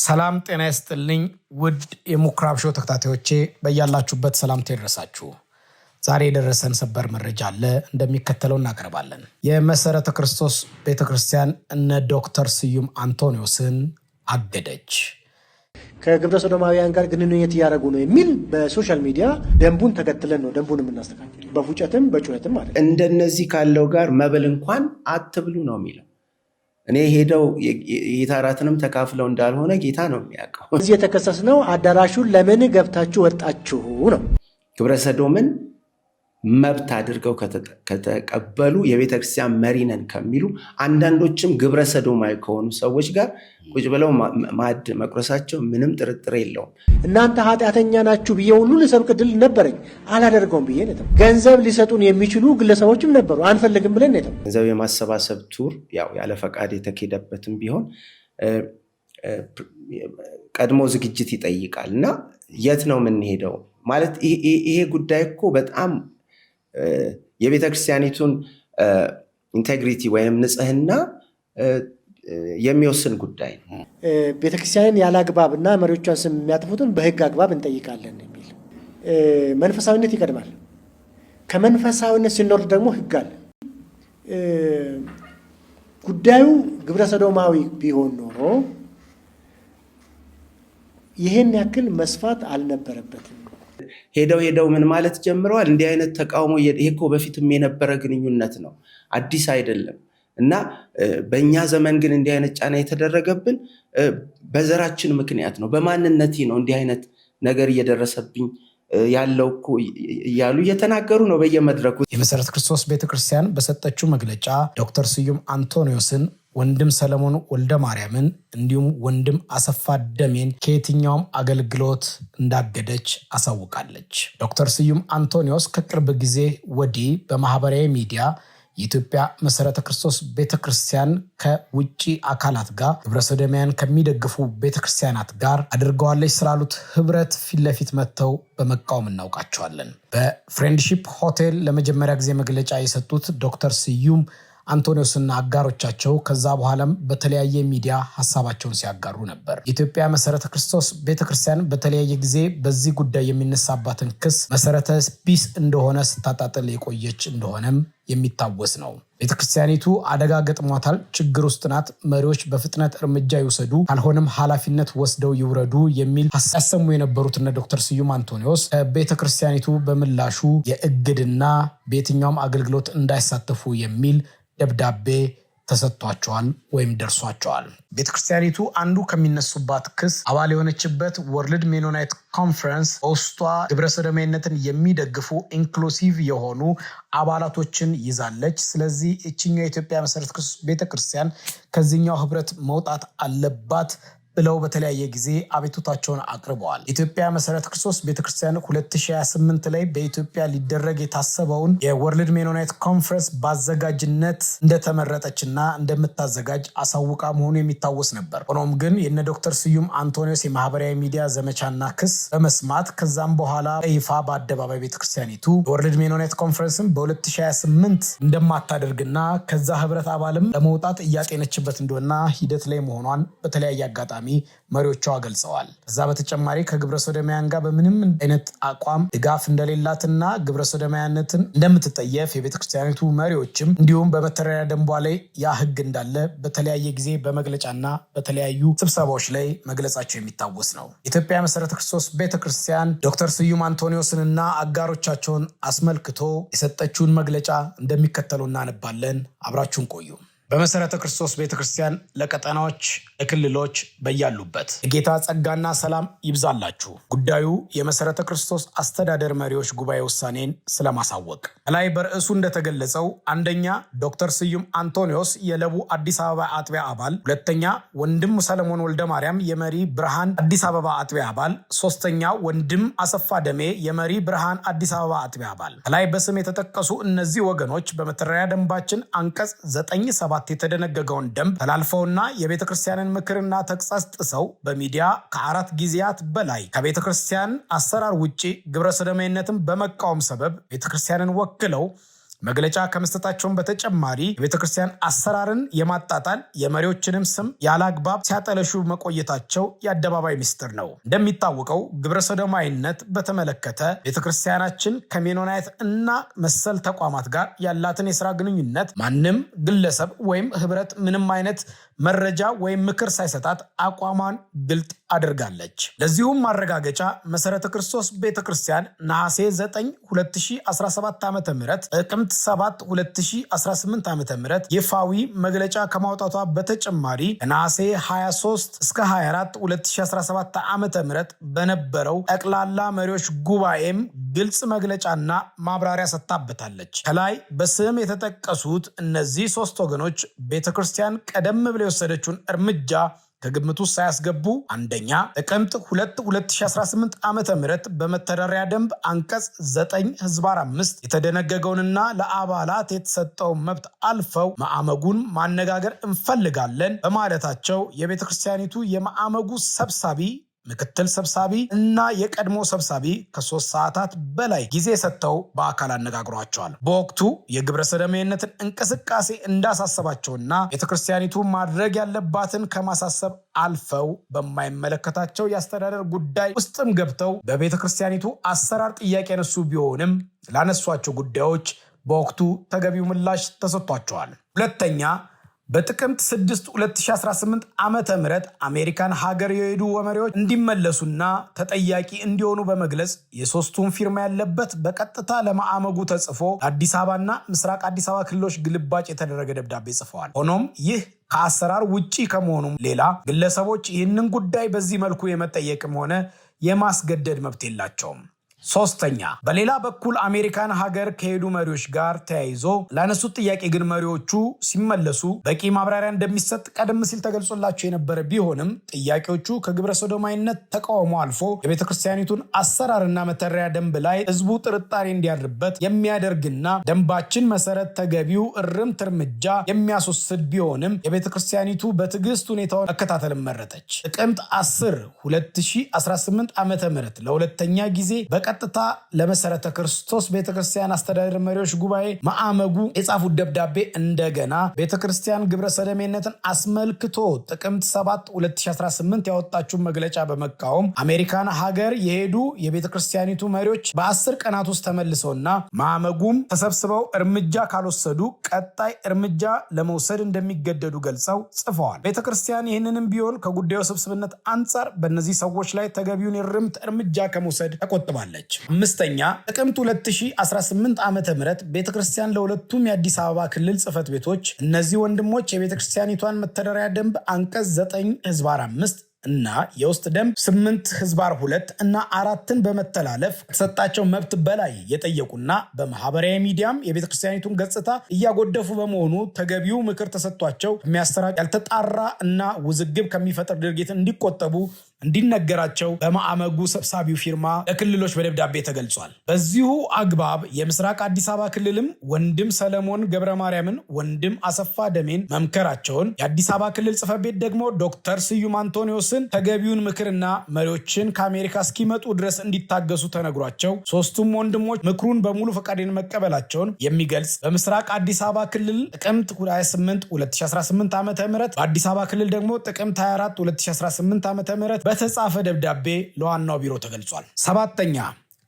ሰላም ጤና ይስጥልኝ ውድ የሙክራብ ሾው ተከታታዮቼ በያላችሁበት ሰላምታ ይድረሳችሁ። ዛሬ የደረሰን ሰበር መረጃ አለ እንደሚከተለው እናቀርባለን። የመሰረተ ክርስቶስ ቤተክርስቲያን እነ ዶክተር ስዩም አንቶኒዮስን አገደች። ከግብረ ሰዶማውያን ጋር ግንኙነት እያደረጉ ነው የሚል በሶሻል ሚዲያ ደንቡን ተከትለን ነው ደንቡን የምናስተካክል። በፉጨትም በጩኸትም ማለት እንደነዚህ ካለው ጋር መብል እንኳን አትብሉ ነው የሚለው። እኔ ሄደው የታራትንም ተካፍለው እንዳልሆነ ጌታ ነው የሚያውቀው። እዚህ የተከሰስነው አዳራሹን ለምን ገብታችሁ ወጣችሁ ነው። ግብረ ሰዶምን መብት አድርገው ከተቀበሉ የቤተክርስቲያን መሪ ነን ከሚሉ አንዳንዶችም ግብረ ሰዶማዊ ከሆኑ ሰዎች ጋር ቁጭ ብለው ማዕድ መቁረሳቸው ምንም ጥርጥር የለውም። እናንተ ኃጢአተኛ ናችሁ ብዬ ሁሉ ልሰብክ ድል ነበረኝ፣ አላደርገውም ብዬ ነው። ገንዘብ ሊሰጡን የሚችሉ ግለሰቦችም ነበሩ፣ አንፈልግም ብለን ነው። ገንዘብ የማሰባሰብ ቱር ያው ያለ ፈቃድ የተኬደበትም ቢሆን ቀድሞ ዝግጅት ይጠይቃል እና የት ነው የምንሄደው ማለት ይሄ ጉዳይ እኮ በጣም የቤተክርስቲያኒቱን ኢንቴግሪቲ ወይም ንጽህና የሚወስን ጉዳይ ነው። ቤተክርስቲያንን ያለ አግባብ እና መሪዎቿን ስም የሚያጥፉትን በህግ አግባብ እንጠይቃለን የሚል መንፈሳዊነት ይቀድማል። ከመንፈሳዊነት ሲኖር ደግሞ ህግ አለ። ጉዳዩ ግብረ ሰዶማዊ ቢሆን ኖሮ ይህን ያክል መስፋት አልነበረበትም። ሄደው ምን ማለት ጀምረዋል። እንዲህ አይነት ተቃውሞ ይሄ እኮ በፊትም የነበረ ግንኙነት ነው፣ አዲስ አይደለም። እና በእኛ ዘመን ግን እንዲህ አይነት ጫና የተደረገብን በዘራችን ምክንያት ነው፣ በማንነቴ ነው እንዲህ አይነት ነገር እየደረሰብኝ ያለው እኮ እያሉ እየተናገሩ ነው በየመድረኩ። የመሰረተ ክርስቶስ ቤተክርስቲያን በሰጠችው መግለጫ ዶክተር ስዩም አንቶኒዮስን፣ ወንድም ሰለሞን ወልደ ማርያምን እንዲሁም ወንድም አሰፋ ደሜን ከየትኛውም አገልግሎት እንዳገደች አሳውቃለች። ዶክተር ስዩም አንቶኒዮስ ከቅርብ ጊዜ ወዲህ በማህበራዊ ሚዲያ የኢትዮጵያ መሰረተ ክርስቶስ ቤተክርስቲያን ከውጭ አካላት ጋር ግብረ ሰዶማውያን ከሚደግፉ ቤተክርስቲያናት ጋር አድርገዋለች ስላሉት ህብረት ፊት ለፊት መጥተው በመቃወም እናውቃቸዋለን። በፍሬንድሺፕ ሆቴል ለመጀመሪያ ጊዜ መግለጫ የሰጡት ዶክተር ስዩም አንቶኒዮስና አጋሮቻቸው ከዛ በኋላም በተለያየ ሚዲያ ሀሳባቸውን ሲያጋሩ ነበር። የኢትዮጵያ መሰረተ ክርስቶስ ቤተክርስቲያን በተለያየ ጊዜ በዚህ ጉዳይ የሚነሳባትን ክስ መሰረተ ቢስ እንደሆነ ስታጣጥል የቆየች እንደሆነም የሚታወስ ነው። ቤተክርስቲያኒቱ አደጋ ገጥሟታል፣ ችግር ውስጥ ናት፣ መሪዎች በፍጥነት እርምጃ ይውሰዱ፣ ካልሆነም ኃላፊነት ወስደው ይውረዱ የሚል ያሰሙ የነበሩት እነ ዶክተር ስዩም አንቶኒዮስ ቤተክርስቲያኒቱ በምላሹ የእግድና በየትኛውም አገልግሎት እንዳይሳተፉ የሚል ደብዳቤ ተሰጥቷቸዋል ወይም ደርሷቸዋል። ቤተክርስቲያኒቱ አንዱ ከሚነሱባት ክስ አባል የሆነችበት ወርልድ ሜኖናይት ኮንፈረንስ በውስጧ ግብረ ሰዶማዊነትን የሚደግፉ ኢንክሉሲቭ የሆኑ አባላቶችን ይዛለች። ስለዚህ እችኛው የኢትዮጵያ መሰረተ ክርስቶስ ቤተክርስቲያን ከዚህኛው ህብረት መውጣት አለባት ብለው በተለያየ ጊዜ አቤቱታቸውን አቅርበዋል። ኢትዮጵያ መሰረተ ክርስቶስ ቤተክርስቲያን 2028 ላይ በኢትዮጵያ ሊደረግ የታሰበውን የወርልድ ሜኖናይት ኮንፈረንስ ባዘጋጅነት እንደተመረጠችና እንደምታዘጋጅ አሳውቃ መሆኑ የሚታወስ ነበር። ሆኖም ግን የነ ዶክተር ስዩም አንቶኒዮስ የማህበራዊ ሚዲያ ዘመቻና ክስ በመስማት ከዛም በኋላ በይፋ በአደባባይ ቤተክርስቲያኒቱ የወርልድ ሜኖናይት ኮንፈረንስን በ2028 እንደማታደርግና ከዛ ህብረት አባልም ለመውጣት እያጤነችበት እንደሆነና ሂደት ላይ መሆኗን በተለያየ አጋጣሚ መሪዎቿ ገልጸዋል። ከዛ በተጨማሪ ከግብረ ሰዶማውያን ጋር በምንም አይነት አቋም ድጋፍ እንደሌላትና ግብረ ሰዶማውያነትን እንደምትጠየፍ የቤተክርስቲያኒቱ መሪዎችም እንዲሁም በመተዳደሪያ ደንቧ ላይ ያ ህግ እንዳለ በተለያየ ጊዜ በመግለጫና በተለያዩ ስብሰባዎች ላይ መግለጻቸው የሚታወስ ነው። የኢትዮጵያ መሰረተ ክርስቶስ ቤተክርስቲያን ዶክተር ስዩም አንቶኒዮስንና አጋሮቻቸውን አስመልክቶ የሰጠችውን መግለጫ እንደሚከተለው እናነባለን። አብራችሁን ቆዩ። በመሰረተ ክርስቶስ ቤተክርስቲያን ለቀጠናዎች፣ ለክልሎች በያሉበት የጌታ ጸጋና ሰላም ይብዛላችሁ። ጉዳዩ የመሰረተ ክርስቶስ አስተዳደር መሪዎች ጉባኤ ውሳኔን ስለማሳወቅ ከላይ በርዕሱ እንደተገለጸው፣ አንደኛ ዶክተር ስዩም አንቶኒዮስ የለቡ አዲስ አበባ አጥቢያ አባል፣ ሁለተኛ ወንድም ሰለሞን ወልደ ማርያም የመሪ ብርሃን አዲስ አበባ አጥቢያ አባል፣ ሶስተኛ ወንድም አሰፋ ደሜ የመሪ ብርሃን አዲስ አበባ አጥቢያ አባል። ከላይ በስም የተጠቀሱ እነዚህ ወገኖች በመተዳደሪያ ደንባችን አንቀጽ 97 የተደነገገውን ደንብ ተላልፈውና የቤተክርስቲያንን ምክርና ተግሳጽ ጥሰው በሚዲያ ከ4 ጊዜያት በላይ ከቤተክርስቲያን አሰራር ውጪ ግብረ ሰዶማዊነትን በመቃወም ሰበብ ቤተክርስቲያንን ወክለው መግለጫ ከመስጠታቸውን በተጨማሪ የቤተክርስቲያን አሰራርን የማጣጣል የመሪዎችንም ስም ያላግባብ ሲያጠለሹ መቆየታቸው የአደባባይ ምስጢር ነው። እንደሚታወቀው ግብረ ሰዶማዊነት በተመለከተ ቤተክርስቲያናችን ከሜኖናይት እና መሰል ተቋማት ጋር ያላትን የሥራ ግንኙነት ማንም ግለሰብ ወይም ህብረት ምንም አይነት መረጃ ወይም ምክር ሳይሰጣት አቋሟን ግልጥ አድርጋለች። ለዚሁም ማረጋገጫ መሰረተ ክርስቶስ ቤተክርስቲያን ነሐሴ 9 2017 ዓ.ም ጥቅምት 7 2018 ዓ.ም ይፋዊ መግለጫ ከማውጣቷ በተጨማሪ ከነሐሴ 23 እስከ 24 2017 ዓ.ም በነበረው ጠቅላላ መሪዎች ጉባኤም ግልጽ መግለጫና ማብራሪያ ሰጥታበታለች። ከላይ በስም የተጠቀሱት እነዚህ ሶስት ወገኖች ቤተክርስቲያን ቀደም ብለው የወሰደችውን እርምጃ ከግምቱ ሳያስገቡ አንደኛ ጥቅምት 2 2018 ዓ.ም በመተዳደሪያ ደንብ አንቀጽ 9/5 የተደነገገውንና ለአባላት የተሰጠውን መብት አልፈው ማዕመጉን ማነጋገር እንፈልጋለን በማለታቸው የቤተክርስቲያኒቱ የማዕመጉ ሰብሳቢ ምክትል ሰብሳቢ እና የቀድሞ ሰብሳቢ ከ3 ሰዓታት በላይ ጊዜ ሰጥተው በአካል አነጋግሯቸዋል። በወቅቱ የግብረ ሰዶማዊነትን እንቅስቃሴ እንዳሳሰባቸውና ቤተክርስቲያኒቱ ማድረግ ያለባትን ከማሳሰብ አልፈው በማይመለከታቸው የአስተዳደር ጉዳይ ውስጥም ገብተው በቤተክርስቲያኒቱ አሰራር ጥያቄ ያነሱ ቢሆንም ላነሷቸው ጉዳዮች በወቅቱ ተገቢው ምላሽ ተሰጥቷቸዋል። ሁለተኛ በጥቅምት 6 2018 ዓመተ ምህረት አሜሪካን ሀገር የሄዱ መሪዎች እንዲመለሱና ተጠያቂ እንዲሆኑ በመግለጽ የሶስቱን ፊርማ ያለበት በቀጥታ ለማዕመጉ ተጽፎ አዲስ አበባና ምስራቅ አዲስ አበባ ክልሎች ግልባጭ የተደረገ ደብዳቤ ጽፈዋል። ሆኖም ይህ ከአሰራር ውጪ ከመሆኑም ሌላ ግለሰቦች ይህንን ጉዳይ በዚህ መልኩ የመጠየቅም ሆነ የማስገደድ መብት የላቸውም። ሶስተኛ በሌላ በኩል አሜሪካን ሀገር ከሄዱ መሪዎች ጋር ተያይዞ ላነሱት ጥያቄ ግን መሪዎቹ ሲመለሱ በቂ ማብራሪያ እንደሚሰጥ ቀደም ሲል ተገልጾላቸው የነበረ ቢሆንም ጥያቄዎቹ ከግብረ ሰዶማዊነት ተቃውሞ አልፎ የቤተክርስቲያኒቱን አሰራርና መተዳደሪያ ደንብ ላይ ህዝቡ ጥርጣሬ እንዲያድርበት የሚያደርግና ደንባችን መሰረት ተገቢው እርምት እርምጃ የሚያስወስድ ቢሆንም የቤተክርስቲያኒቱ በትዕግስት ሁኔታውን መከታተል መረጠች። ጥቅምት 10 2018 ዓ.ም ለሁለተኛ ጊዜ ቀጥታ ለመሰረተ ክርስቶስ ቤተክርስቲያን አስተዳደር መሪዎች ጉባኤ ማዕመጉ የጻፉት ደብዳቤ እንደገና ቤተክርስቲያን ግብረ ሰዶማዊነትን አስመልክቶ ጥቅምት 7 2018 ያወጣችውን መግለጫ በመቃወም አሜሪካን ሀገር የሄዱ የቤተክርስቲያኒቱ መሪዎች በ10 ቀናት ውስጥ ተመልሰውና ማዕመጉም ተሰብስበው እርምጃ ካልወሰዱ ቀጣይ እርምጃ ለመውሰድ እንደሚገደዱ ገልጸው ጽፈዋል። ቤተክርስቲያን ይህንንም ቢሆን ከጉዳዩ ስብስብነት አንጻር በእነዚህ ሰዎች ላይ ተገቢውን የእርምት እርምጃ ከመውሰድ ተቆጥባለች። አምስተኛ ጥቅምት 2018 ዓ.ም ቤተክርስቲያን ለሁለቱም የአዲስ አበባ ክልል ጽሕፈት ቤቶች እነዚህ ወንድሞች የቤተክርስቲያኒቷን መተዳደሪያ ደንብ አንቀጽ 9/5 እና የውስጥ ደንብ 8/2 እና 4ን በመተላለፍ ከተሰጣቸው መብት በላይ የጠየቁና በማህበራዊ ሚዲያም የቤተክርስቲያኒቱን ገጽታ እያጎደፉ በመሆኑ ተገቢው ምክር ተሰጥቷቸው የሚያሰራጭ ያልተጣራ እና ውዝግብ ከሚፈጥር ድርጊት እንዲቆጠቡ እንዲነገራቸው በማዕመጉ ሰብሳቢው ፊርማ ለክልሎች በደብዳቤ ተገልጿል። በዚሁ አግባብ የምስራቅ አዲስ አበባ ክልልም ወንድም ሰለሞን ገብረ ማርያምን፣ ወንድም አሰፋ ደሜን መምከራቸውን፣ የአዲስ አበባ ክልል ጽሕፈት ቤት ደግሞ ዶክተር ስዩም አንቶኒዮስን ተገቢውን ምክርና መሪዎችን ከአሜሪካ እስኪመጡ ድረስ እንዲታገሱ ተነግሯቸው ሶስቱም ወንድሞች ምክሩን በሙሉ ፈቃደኝነት መቀበላቸውን የሚገልጽ በምስራቅ አዲስ አበባ ክልል ጥቅምት 28 2018 ዓ.ም በአዲስ አበባ ክልል ደግሞ ጥቅምት 24 2018 ዓ.ም በተጻፈ ደብዳቤ ለዋናው ቢሮ ተገልጿል። ሰባተኛ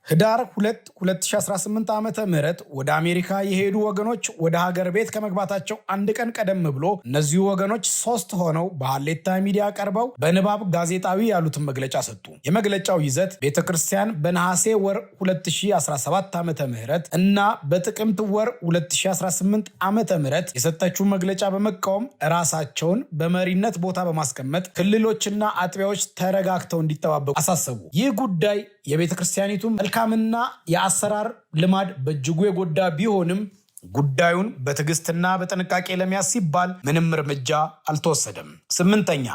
ህዳር 2 2018 ዓመተ ምህረት ወደ አሜሪካ የሄዱ ወገኖች ወደ ሀገር ቤት ከመግባታቸው አንድ ቀን ቀደም ብሎ እነዚሁ ወገኖች 3 ሆነው በሐሌታ ሚዲያ ቀርበው በንባብ ጋዜጣዊ ያሉትን መግለጫ ሰጡ። የመግለጫው ይዘት ቤተክርስቲያን በነሐሴ ወር 2017 ዓመተ ምህረት እና በጥቅምት ወር 2018 ዓመተ ምህረት የሰጠችው መግለጫ በመቃወም ራሳቸውን በመሪነት ቦታ በማስቀመጥ ክልሎችና አጥቢያዎች ተረጋግተው እንዲጠባበቁ አሳሰቡ። ይህ ጉዳይ የቤተክርስቲያኒቱ መልካምና የአሰራር ልማድ በእጅጉ የጎዳ ቢሆንም ጉዳዩን በትዕግስትና በጥንቃቄ ለመያዝ ሲባል ምንም እርምጃ አልተወሰደም። ስምንተኛ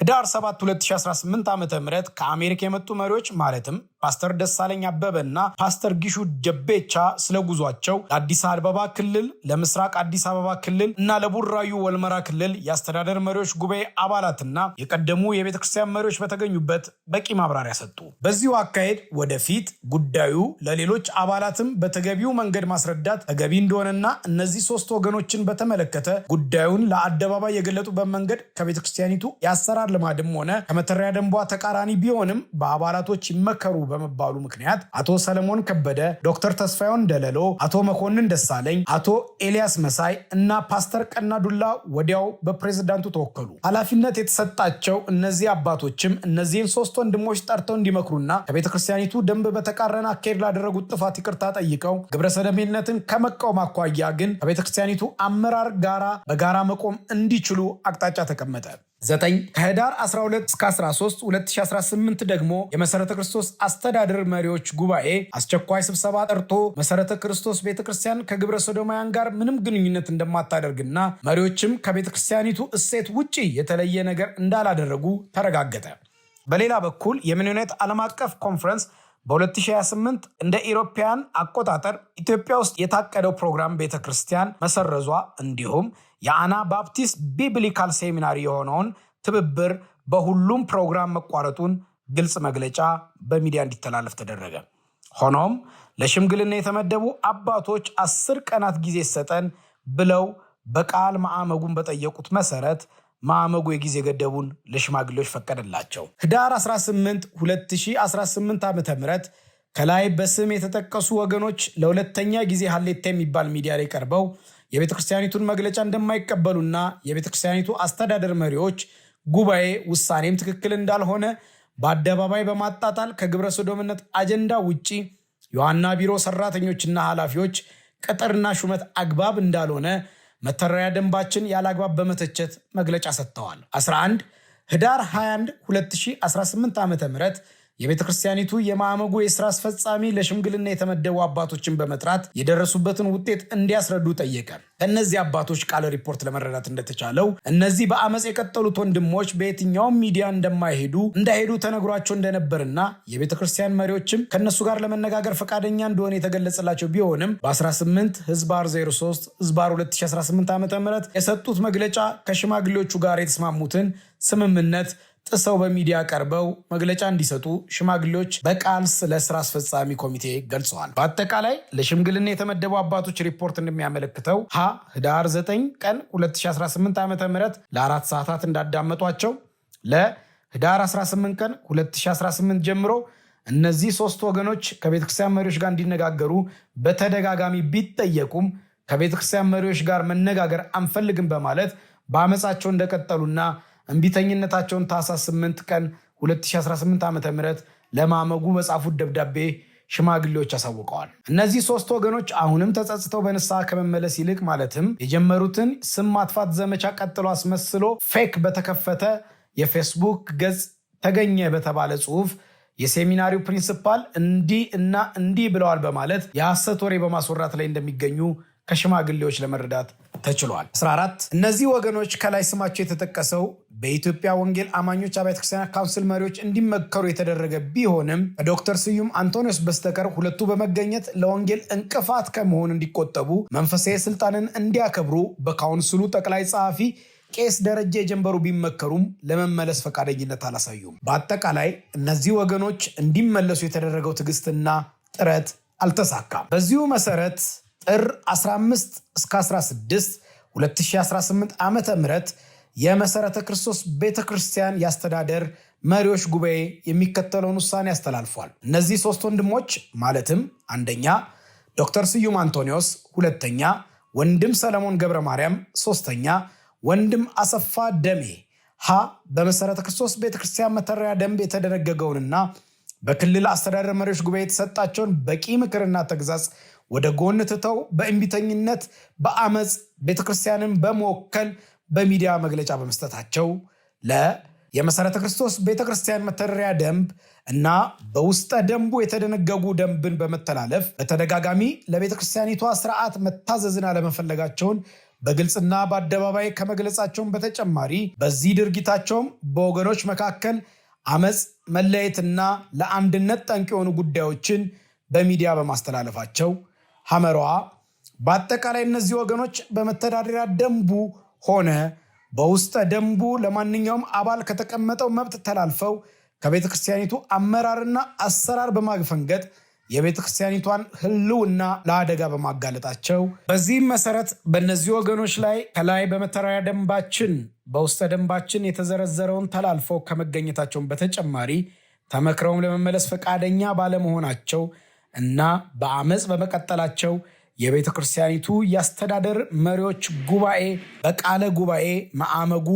ህዳር 7 2018 ዓ.ም ከአሜሪካ የመጡ መሪዎች ማለትም ፓስተር ደሳለኝ አበበና ፓስተር ጊሹ ጀቤቻ ስለ ጉዟቸው ለአዲስ አበባ ክልል፣ ለምስራቅ አዲስ አበባ ክልል እና ለቡራዩ ወልመራ ክልል የአስተዳደር መሪዎች ጉባኤ አባላትና የቀደሙ የቤተክርስቲያን መሪዎች በተገኙበት በቂ ማብራሪያ ሰጡ። በዚሁ አካሄድ ወደፊት ጉዳዩ ለሌሎች አባላትም በተገቢው መንገድ ማስረዳት ተገቢ እንደሆነና እነዚህ ሶስት ወገኖችን በተመለከተ ጉዳዩን ለአደባባይ የገለጡበት መንገድ ከቤተክርስቲያኒቱ የአሰራር ልማድም ሆነ ከመተሪያ ደንቧ ተቃራኒ ቢሆንም በአባላቶች ይመከሩ በመባሉ ምክንያት አቶ ሰለሞን ከበደ፣ ዶክተር ተስፋዮን ደለሎ፣ አቶ መኮንን ደሳለኝ፣ አቶ ኤልያስ መሳይ እና ፓስተር ቀናዱላ ወዲያው በፕሬዝዳንቱ ተወከሉ። ኃላፊነት የተሰጣቸው እነዚህ አባቶችም እነዚህን ሶስት ወንድሞች ጠርተው እንዲመክሩና ከቤተክርስቲያኒቱ ደንብ በተቃረነ አካሄድ ላደረጉት ጥፋት ይቅርታ ጠይቀው ግብረሰዶሜነትን ከመቃወም አኳያ ግን ከቤተክርስቲያኒቱ አመራር ጋራ በጋራ መቆም እንዲችሉ አቅጣጫ ተቀመጠ። 9 ከህዳር 12 እስከ 13 2018 ደግሞ የመሰረተ ክርስቶስ አስተዳደር መሪዎች ጉባኤ አስቸኳይ ስብሰባ ጠርቶ መሰረተ ክርስቶስ ቤተክርስቲያን ከግብረ ሰዶማውያን ጋር ምንም ግንኙነት እንደማታደርግና መሪዎችም ከቤተክርስቲያኒቱ እሴት ውጪ የተለየ ነገር እንዳላደረጉ ተረጋገጠ። በሌላ በኩል የሜኖናይት ዓለም አቀፍ ኮንፈረንስ በ2028 እንደ ኢሮፓያን አቆጣጠር ኢትዮጵያ ውስጥ የታቀደው ፕሮግራም ቤተክርስቲያን መሰረዟ እንዲሁም የአና ባፕቲስት ቢብሊካል ሴሚናሪ የሆነውን ትብብር በሁሉም ፕሮግራም መቋረጡን ግልጽ መግለጫ በሚዲያ እንዲተላለፍ ተደረገ። ሆኖም ለሽምግልና የተመደቡ አባቶች 10 ቀናት ጊዜ ሰጠን ብለው በቃል ማዕመጉን በጠየቁት መሰረት ማዕመጉ የጊዜ ገደቡን ለሽማግሌዎች ፈቀደላቸው። ህዳር 18 2018 ዓ.ም ከላይ በስም የተጠቀሱ ወገኖች ለሁለተኛ ጊዜ ሀሌታ የሚባል ሚዲያ ላይ ቀርበው የቤተክርስቲያኒቱን መግለጫ እንደማይቀበሉና የቤተክርስቲያኒቱ አስተዳደር መሪዎች ጉባኤ ውሳኔም ትክክል እንዳልሆነ በአደባባይ በማጣጣል ከግብረ ሰዶምነት አጀንዳ ውጪ የዋና ቢሮ ሰራተኞችና ኃላፊዎች ቅጥርና ሹመት አግባብ እንዳልሆነ መተሪያ ደንባችን ያላግባብ በመተቸት መግለጫ ሰጥተዋል። 11 ህዳር 21 2018 ዓ.ም የቤተክርስቲያኒቱ የማዕመጉ የሥራ አስፈጻሚ ለሽምግልና የተመደቡ አባቶችን በመጥራት የደረሱበትን ውጤት እንዲያስረዱ ጠየቀ። ከእነዚህ አባቶች ቃል ሪፖርት ለመረዳት እንደተቻለው እነዚህ በአመፅ የቀጠሉት ወንድሞች በየትኛውም ሚዲያ እንዳይሄዱ ተነግሯቸው እንደነበርና የቤተክርስቲያን መሪዎችም ከነሱ ጋር ለመነጋገር ፈቃደኛ እንደሆነ የተገለጸላቸው ቢሆንም በ18 ህዝባር 03 ህዝባር 2018 ዓ.ም የሰጡት መግለጫ ከሽማግሌዎቹ ጋር የተስማሙትን ስምምነት ጥሰው በሚዲያ ቀርበው መግለጫ እንዲሰጡ ሽማግሌዎች በቃል ስለ ስራ አስፈጻሚ ኮሚቴ ገልጸዋል። በአጠቃላይ ለሽምግልና የተመደቡ አባቶች ሪፖርት እንደሚያመለክተው ህዳር 9 ቀን 2018 ዓ.ም ለ4 ሰዓታት እንዳዳመጧቸው፣ ለህዳር 18 ቀን 2018 ጀምሮ እነዚህ ሶስት ወገኖች ከቤተክርስቲያን መሪዎች ጋር እንዲነጋገሩ በተደጋጋሚ ቢጠየቁም ከቤተክርስቲያን መሪዎች ጋር መነጋገር አንፈልግም በማለት በአመፃቸው እንደቀጠሉና እንቢተኝነታቸውን ታኅሳስ 8 ቀን 2018 ዓ.ም ለማዕመጉ በጻፉት ደብዳቤ ሽማግሌዎች አሳውቀዋል። እነዚህ ሶስት ወገኖች አሁንም ተጸጽተው በንስሐ ከመመለስ ይልቅ ማለትም የጀመሩትን ስም ማጥፋት ዘመቻ ቀጥሎ አስመስሎ ፌክ በተከፈተ የፌስቡክ ገጽ ተገኘ በተባለ ጽሑፍ የሴሚናሪው ፕሪንሲፓል እንዲህ ብለዋል በማለት የሐሰት ወሬ በማስወራት ላይ እንደሚገኙ ከሽማግሌዎች ለመረዳት ተችሏል። 14 እነዚህ ወገኖች ከላይ ስማቸው የተጠቀሰው በኢትዮጵያ ወንጌል አማኞች አብያተ ክርስቲያናት ካውንስል መሪዎች እንዲመከሩ የተደረገ ቢሆንም ከዶክተር ስዩም አንቶኒዮስ በስተቀር ሁለቱ በመገኘት ለወንጌል እንቅፋት ከመሆን እንዲቆጠቡ መንፈሳዊ ስልጣንን እንዲያከብሩ በካውንስሉ ጠቅላይ ጸሐፊ ቄስ ደረጀ ጀንበሩ ቢመከሩም ለመመለስ ፈቃደኝነት አላሳዩም። በአጠቃላይ እነዚህ ወገኖች እንዲመለሱ የተደረገው ትዕግስትና ጥረት አልተሳካም። በዚሁ መሰረት ጥር 15 እስከ 16 2018 ዓመተ ምህረት የመሰረተ ክርስቶስ ቤተክርስቲያን ያስተዳደር መሪዎች ጉባኤ የሚከተለውን ውሳኔ አስተላልፏል። እነዚህ ሶስት ወንድሞች ማለትም አንደኛ ዶክተር ስዩም አንቶኒዮስ፣ ሁለተኛ ወንድም ሰለሞን ገብረ ማርያም፣ ሶስተኛ ወንድም አሰፋ ደሜ በመሰረተ ክርስቶስ ቤተክርስቲያን መተሪያ ደንብ የተደነገገውንና በክልል አስተዳደር መሪዎች ጉባኤ የተሰጣቸውን በቂ ምክርና ተግዛዝ ወደ ጎን ትተው በእንቢተኝነት በአመፅ ቤተክርስቲያንን በመወከል በሚዲያ መግለጫ በመስጠታቸው የመሰረተ ክርስቶስ ቤተክርስቲያን መተዳደሪያ ደንብ እና በውስጠ ደንቡ የተደነገጉ ደንብን በመተላለፍ በተደጋጋሚ ለቤተክርስቲያኒቷ ስርዓት መታዘዝን አለመፈለጋቸውን በግልጽና በአደባባይ ከመግለጻቸውን በተጨማሪ በዚህ ድርጊታቸውም በወገኖች መካከል አመጽ፣ መለየትና ለአንድነት ጠንቅ የሆኑ ጉዳዮችን በሚዲያ በማስተላለፋቸው ሐመራዋ በአጠቃላይ እነዚህ ወገኖች በመተዳደሪያ ደንቡ ሆነ በውስጠ ደንቡ ለማንኛውም አባል ከተቀመጠው መብት ተላልፈው ከቤተ ክርስቲያኒቱ አመራርና አሰራር በማግፈንገጥ የቤተ ክርስቲያኒቷን ሕልውና ለአደጋ በማጋለጣቸው በዚህም መሰረት በእነዚህ ወገኖች ላይ ከላይ በመተዳደሪያ ደንባችን በውስጠ ደንባችን የተዘረዘረውን ተላልፈው ከመገኘታቸውን በተጨማሪ ተመክረውም ለመመለስ ፈቃደኛ ባለመሆናቸው እና በአመፅ በመቀጠላቸው የቤተ ክርስቲያኒቱ የአስተዳደር መሪዎች ጉባኤ በቃለ ጉባኤ መአመጉ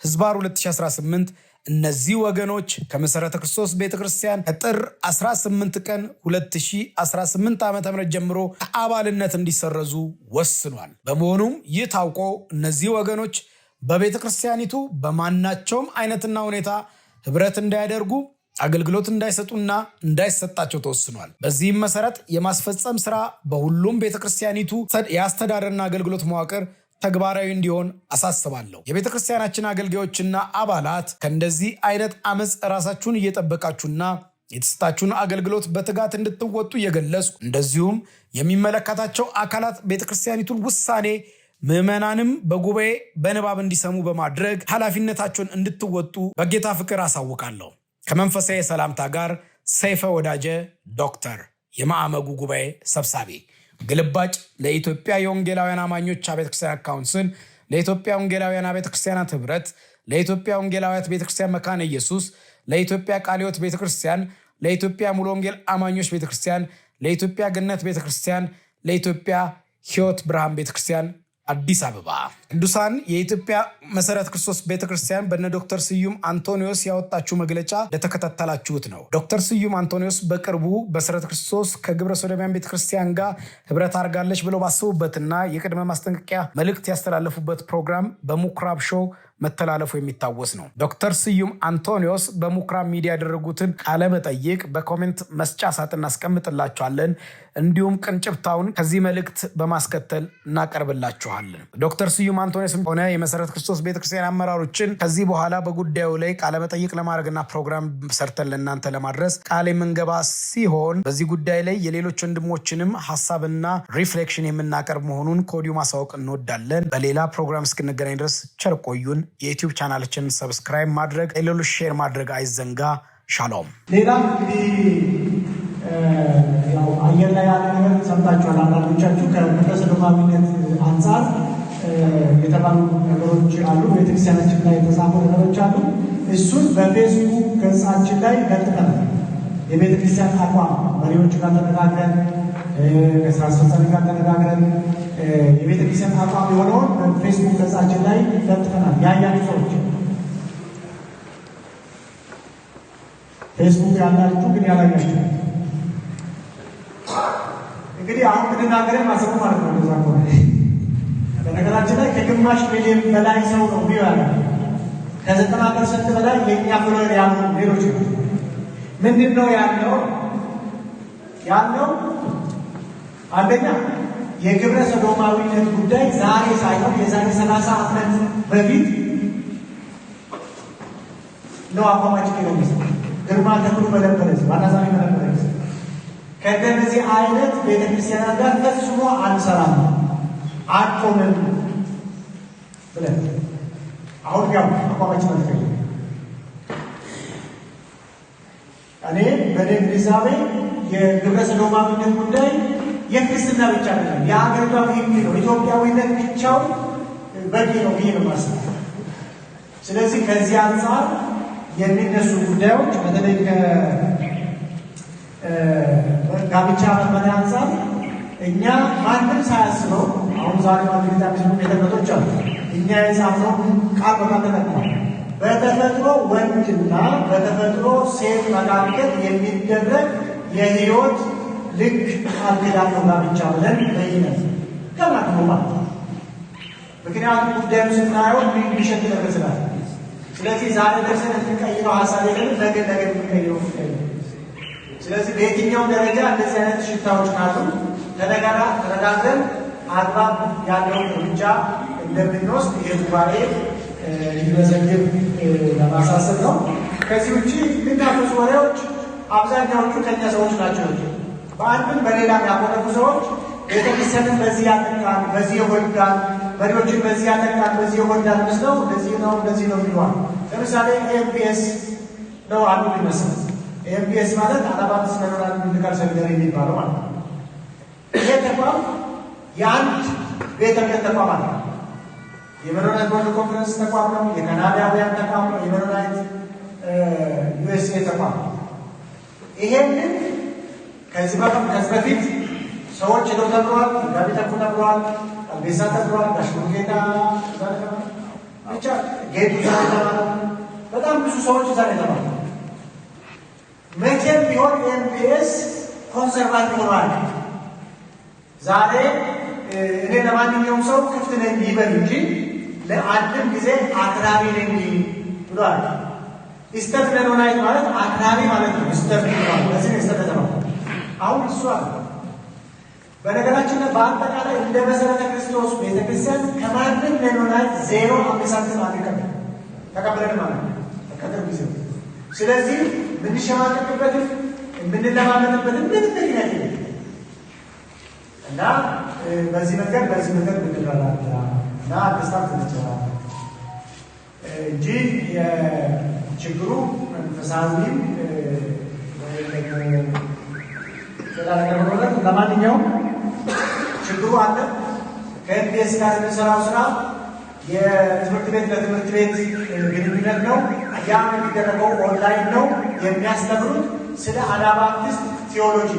70/05/2018 እነዚህ ወገኖች ከመሠረተ ክርስቶስ ቤተ ክርስቲያን ከጥር 18 ቀን 2018 ዓ.ም ጀምሮ ከአባልነት እንዲሰረዙ ወስኗል። በመሆኑም ይህ ታውቆ እነዚህ ወገኖች በቤተ ክርስቲያኒቱ በማናቸውም አይነትና ሁኔታ ህብረት እንዳያደርጉ አገልግሎት እንዳይሰጡና እንዳይሰጣቸው ተወስኗል። በዚህም መሰረት የማስፈጸም ስራ በሁሉም ቤተክርስቲያኒቱ የአስተዳደርና አገልግሎት መዋቅር ተግባራዊ እንዲሆን አሳስባለሁ። የቤተክርስቲያናችን አገልጋዮችና አባላት ከእንደዚህ አይነት አመፅ ራሳችሁን እየጠበቃችሁና የተሰጣችሁን አገልግሎት በትጋት እንድትወጡ እየገለጽኩ እንደዚሁም የሚመለከታቸው አካላት ቤተክርስቲያኒቱን ውሳኔ ምዕመናንም በጉባኤ በንባብ እንዲሰሙ በማድረግ ኃላፊነታቸውን እንድትወጡ በጌታ ፍቅር አሳውቃለሁ። ከመንፈሳዊ ሰላምታ ጋር ሰይፈ ወዳጀ ዶክተር የማዕመጉ ጉባኤ ሰብሳቢ። ግልባጭ ለኢትዮጵያ የወንጌላውያን አማኞች አብያተ ክርስቲያናት ካውንስል፣ ለኢትዮጵያ ወንጌላውያን አብያተ ክርስቲያናት ህብረት፣ ለኢትዮጵያ ወንጌላውያት ቤተክርስቲያን መካነ ኢየሱስ፣ ለኢትዮጵያ ቃለ ሕይወት ቤተክርስቲያን፣ ለኢትዮጵያ ሙሉ ወንጌል አማኞች ቤተክርስቲያን፣ ለኢትዮጵያ ገነት ቤተክርስቲያን፣ ለኢትዮጵያ ሕይወት ብርሃን ቤተክርስቲያን አዲስ አበባ። ቅዱሳን የኢትዮጵያ መሠረተ ክርስቶስ ቤተክርስቲያን በነ ዶክተር ስዩም አንቶኒዮስ ያወጣችው መግለጫ ለተከታተላችሁት ነው። ዶክተር ስዩም አንቶኒዮስ በቅርቡ መሠረተ ክርስቶስ ከግብረ ሰዶሚያን ቤተክርስቲያን ጋር ህብረት አድርጋለች ብለው ባሰቡበትና የቅድመ ማስጠንቀቂያ መልእክት ያስተላለፉበት ፕሮግራም በምኩራብ ሾው መተላለፉ የሚታወስ ነው። ዶክተር ስዩም አንቶኒዮስ በምኩራብ ሚዲያ ያደረጉትን ቃለ መጠይቅ በኮሜንት መስጫ ሳጥን እናስቀምጥላችኋለን። እንዲሁም ቅንጭብታውን ከዚህ መልእክት በማስከተል እናቀርብላችኋለን። ዶክተር ስዩም አንቶኒዮስ ሆነ የመሠረተ ክርስቶስ ቤተክርስቲያን አመራሮችን ከዚህ በኋላ በጉዳዩ ላይ ቃለ መጠይቅ ለማድረግና ፕሮግራም ሰርተን ለእናንተ ለማድረስ ቃል የምንገባ ሲሆን በዚህ ጉዳይ ላይ የሌሎች ወንድሞችንም ሀሳብና ሪፍሌክሽን የምናቀርብ መሆኑን ከወዲሁ ማሳወቅ እንወዳለን። በሌላ ፕሮግራም እስክንገናኝ ድረስ ቸር ቆዩን። የዩቲዩብ ቻናላችንን ሰብስክራይብ ማድረግ፣ ሌሎች ሼር ማድረግ አይዘንጋ። ሻሎም። ሌላ እንግዲህ ያው አየር ላይ ያለ ነገር ሰምታችኋል። አንዳንዶቻችሁ ከግብረ ሰዶማዊነት አንጻር የተባሉ ነገሮች አሉ፣ ቤተክርስቲያናችን ላይ የተጻፉ ነገሮች አሉ። እሱን በፌስቡክ ገጻችን ላይ ለጥፈናል። የቤተክርስቲያን አቋም መሪዎች ጋር ተነጋግረን ከስራ አስፈጻሚ ጋር ተነጋግረን የቤተክርስቲያን አቋም የሆነውን በፌስቡክ ገጻችን ላይ ለጥፈናል። ያያችሁ ሰዎች ፌስቡክ ያላችሁ ግን ያላያችሁ እንግዲህ አሁን ብንናገረን ማሰቡ ማለት ነው። ዛ ከሆነ በነገራችን ላይ ከግማሽ ሚሊዮን በላይ ሰው ነው ያለ ከ90% በላይ የእኛ ፍሎር ያሉ ሌሎች ምንድን ነው ያለው አንደኛ የግብረ ሰዶማዊነት ጉዳይ ዛሬ ሳይሆን የዛሬ 30 ዓመት በፊት ነው አቋማችን የለመሰ ግርማ ተክሉ መለበለዝ ዋናዛሚ መለበለዝ ከእንደዚህ አይነት ቤተክርስቲያናት ጋር ፈጽሞ አንሰራም አቆምን ብለን አሁን ያው አቋማችን አልተቀየረ። እኔ በእኔ ግንዛቤ የግብረ ሰዶማዊነት ጉዳይ የክርስትና ብቻ አይደለም፣ የሀገሪቷ ሕግ ነው። ኢትዮጵያዊነት ብቻው በቂ ነው ብዬ ነው የማስበው። ስለዚህ ከዚህ አንጻር የሚነሱ ጉዳዮች በተለይ ከጋብቻ መመሪያ አንጻር እኛ ማንም ሳያስበው አሁን ዛሬ ማግኘት የሚችሉ ቤተክርስቲያኖች አሉ። እኛ የጻፍነው ቃል በቃል ተጠቅሟል። በተፈጥሮ ወንድና በተፈጥሮ ሴት መካከል የሚደረግ የህይወት ልክ ቃል ኪዳን ነው ጋብቻ ብለን ለይነት ከማክሞ ማለት ነው። ምክንያቱም ጉዳዩ ስናየው ሊሸት ነገር ስላለ፣ ስለዚህ ዛሬ ደርሰን የምንቀይረው ሀሳብ የለም፣ ነገ የምንቀይረው ጉዳይ ነው። ስለዚህ በየትኛው ደረጃ እንደዚህ አይነት ሽታዎች ካሉ ተነጋግረን አግባብ ያለውን እርምጃ እንደምንወስድ ይህ ጉባኤ እንዲመዘግብ ለማሳሰብ ነው። ከዚህ ውጭ የሚናፈሱ ወሬዎች አብዛኛዎቹ ከኛ ሰዎች ናቸው። በአንድም በሌላም ያቆረቡ ሰዎች ቤተክርስቲያንን በዚህ ያጠቃል፣ በዚህ ይጎዳል፣ መሪዎችን በዚህ ያጠቃል፣ በዚህ ይጎዳል መስለው እንደዚህ ነው የሚሏል። ለምሳሌ ኤምፒኤስ ነው አንዱ ሊመስል። ኤምፒኤስ ማለት አናባፕቲስት ሜሞሪያል ቢብሊካል ሴሚናሪ የሚባለው ማለት ነው። ይሄ ተቋም የአንድ ቤተ እምነት ተቋም አለ። የሜኖናይት ወርልድ ኮንፈረንስ ተቋም ነው። የካናዳውያን ተቋም ነው። የሜኖናይት ዩኤስኤ ተቋም ነው። ይሄንን ከዚህ በፊት ሰዎች ሄደው ተብለዋል። ጋቢ ተኩ ተብለዋል። አልቤሳ ተብለዋል። ጋሽሙጌታ ብቻ ጌቱ ተብለዋል። በጣም ብዙ ሰዎች እዛ ነው የተባሉ። መቼም ቢሆን ኤምፒኤስ ኮንሰርቫቲቭ ሆኗል። ዛሬ እኔ ለማንኛውም ሰው ክፍት ነኝ ይበል እንጂ ለአንድም ጊዜ አክራሪ ነኝ ብሏል። ኢስተር ሜኖናይት ማለት አክራሪ ማለት ነው። ኢስተር ብሏል። በዚህ ነው ኢስተር ተባለ። አሁን እሱ አለ። በነገራችን ላይ በአጠቃላይ እንደ መሰረተ ክርስቶስ ቤተክርስቲያን ከማንም ሜኖናይት 0.5 ሳንቲም አንቀበል ተቀበለን ማለት ነው ከቅርብ ጊዜ። ስለዚህ የምንሸማቀቅበትን የምንለማመጥበትን ምንም ምክንያት የለም እና በዚህ መንገድ ብንረዳዳ እና አንደርስታንድ ብንችላል እንጂ የችግሩ መንፈሳዊም ለማንኛውም ችግሩ አለ። ከኤምፒኤስ ጋር የምንሰራው ስራ የትምህርት ቤት ለትምህርት ቤት ግንኙነት ነው። ያ የሚደረገው ኦንላይን ነው። የሚያስተምሩት ስለ አናባፕቲስት ቴዎሎጂ፣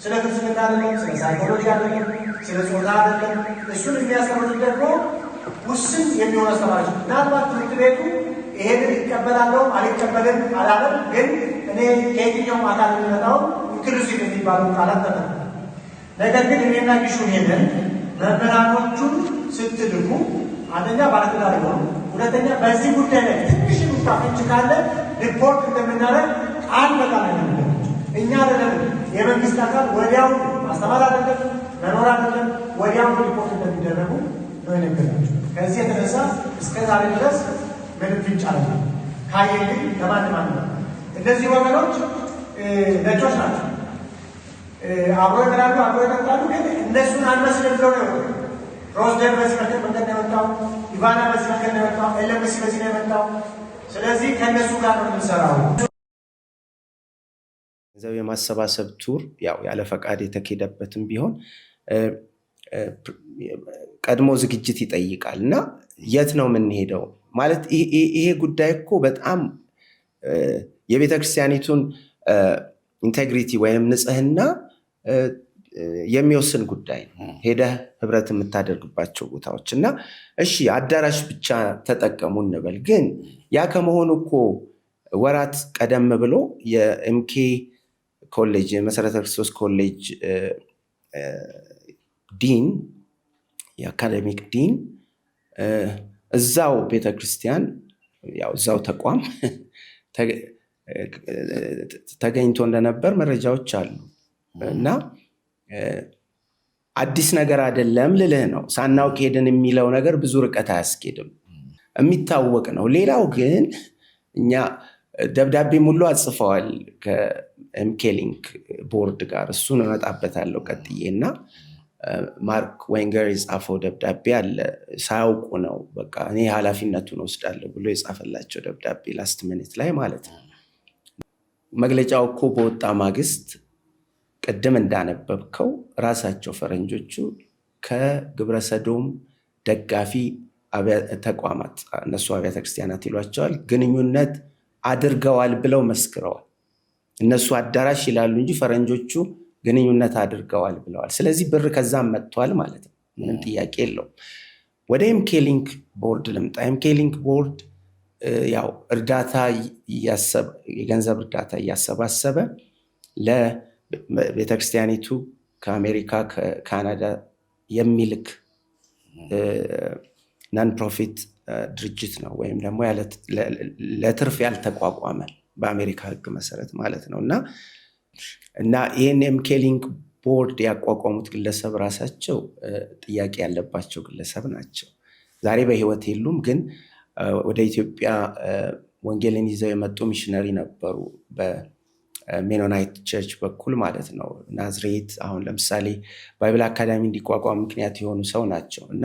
ስለ ፍልስፍና አይደለም፣ ስለ ሳይኮሎጂ አይደለም፣ ስለ ጾታ አይደለም። እሱን የሚያስተምሩት ደግሞ ውስን የሚሆኑ አስተማሪዎች። ምናልባት ትምህርት ቤቱ ይሄንን ይቀበላለሁ አልቀበልም አላለም፣ ግን እኔ ከየትኛውም አካል የሚመጣው ኢንክሉሲቭ የሚባሉ ቃላት ተጠቅሟል። ነገር ግን እኔና ጊሹን ሄደን መምህራኖቹን ስትልኩ አንደኛ ባለትዳር ይሆኑ፣ ሁለተኛ በዚህ ጉዳይ ላይ ትንሽ ፍንጭ ካለ ሪፖርት እንደምናደርግ ቃል በቃል ነው። እኛ አይደለም የመንግስት አካል ወዲያው ማስተማር አይደለም መኖር አይደለም ወዲያው ሪፖርት እንደሚደረጉ ነው የነገርናቸው። ከዚህ የተነሳ እስከ ዛሬ ድረስ ምንም ፍንጭ አለ ካየልኝ ለማንም አለ። እነዚህ ወገኖች ነጮች ናቸው። አብሮ ይበላሉ፣ አብሮ ይጠጣሉ። ግን እነሱን አንመስልም ብለው ነው የወጡት። ሮዝደን በዚህ መንገድ ነው የመጣው፣ ኢቫና በዚህ መንገድ ነው የመጣው፣ ኤልኤምሲ በዚህ ነው የመጣው። ስለዚህ ከእነሱ ጋር ነው የምንሰራው። ገንዘብ የማሰባሰብ ቱር ያው ያለ ፈቃድ የተኬደበትም ቢሆን ቀድሞ ዝግጅት ይጠይቃል እና የት ነው የምንሄደው ማለት ይሄ ጉዳይ እኮ በጣም የቤተክርስቲያኒቱን ኢንቴግሪቲ ወይም ንጽህና የሚወስን ጉዳይ ነው። ሄደህ ህብረት የምታደርግባቸው ቦታዎች እና እሺ አዳራሽ ብቻ ተጠቀሙ እንበል፣ ግን ያ ከመሆኑ እኮ ወራት ቀደም ብሎ የኤምኬ ኮሌጅ የመሰረተ ክርስቶስ ኮሌጅ ዲን የአካዴሚክ ዲን እዛው ቤተክርስቲያን ያው እዛው ተቋም ተገኝቶ እንደነበር መረጃዎች አሉ እና አዲስ ነገር አይደለም ልልህ ነው። ሳናውቅ ሄድን የሚለው ነገር ብዙ ርቀት አያስኬድም፣ የሚታወቅ ነው። ሌላው ግን እኛ ደብዳቤ ሙሉ አጽፈዋል ከኤምኬ ሊንክ ቦርድ ጋር፣ እሱን እመጣበታለሁ ቀጥዬ እና ማርክ ዌንገር የጻፈው ደብዳቤ አለ። ሳያውቁ ነው በቃ እኔ ኃላፊነቱን ወስዳለሁ ብሎ የጻፈላቸው ደብዳቤ ላስት ሚኒት ላይ ማለት ነው። መግለጫው እኮ በወጣ ማግስት ቅድም እንዳነበብከው ራሳቸው ፈረንጆቹ ከግብረሰዶም ደጋፊ ተቋማት እነሱ አብያተ ክርስቲያናት ይሏቸዋል ግንኙነት አድርገዋል ብለው መስክረዋል። እነሱ አዳራሽ ይላሉ እንጂ ፈረንጆቹ ግንኙነት አድርገዋል ብለዋል። ስለዚህ ብር ከዛም መጥቷል ማለት ነው፣ ምንም ጥያቄ የለውም። ወደ ኤምኬ ሊንክ ቦርድ ልምጣ። ኤምኬ ሊንክ ቦርድ ያው እርዳታ የገንዘብ እርዳታ እያሰባሰበ ለቤተክርስቲያኒቱ ከአሜሪካ ከካናዳ የሚልክ ናን ፕሮፊት ድርጅት ነው፣ ወይም ደግሞ ለትርፍ ያልተቋቋመ በአሜሪካ ሕግ መሰረት ማለት ነው። እና ይህን ኤምኬ ሊንክ ቦርድ ያቋቋሙት ግለሰብ ራሳቸው ጥያቄ ያለባቸው ግለሰብ ናቸው። ዛሬ በህይወት የሉም፣ ግን ወደ ኢትዮጵያ ወንጌልን ይዘው የመጡ ሚሽነሪ ነበሩ፣ በሜኖናይት ቸርች በኩል ማለት ነው። ናዝሬት አሁን ለምሳሌ ባይብል አካዳሚ እንዲቋቋም ምክንያት የሆኑ ሰው ናቸው እና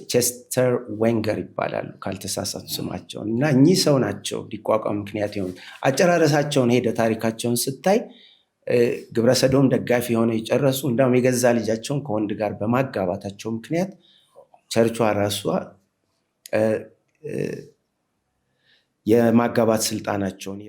ቼስተር ዌንገር ይባላሉ ካልተሳሳቱ ስማቸውን። እና እኚህ ሰው ናቸው እንዲቋቋም ምክንያት የሆኑ። አጨራረሳቸውን ሄደ ታሪካቸውን ስታይ ግብረሰዶም ደጋፊ የሆነ የጨረሱ እንዳውም የገዛ ልጃቸውን ከወንድ ጋር በማጋባታቸው ምክንያት ቸርቿ ራሷ የማጋባት ስልጣናቸውን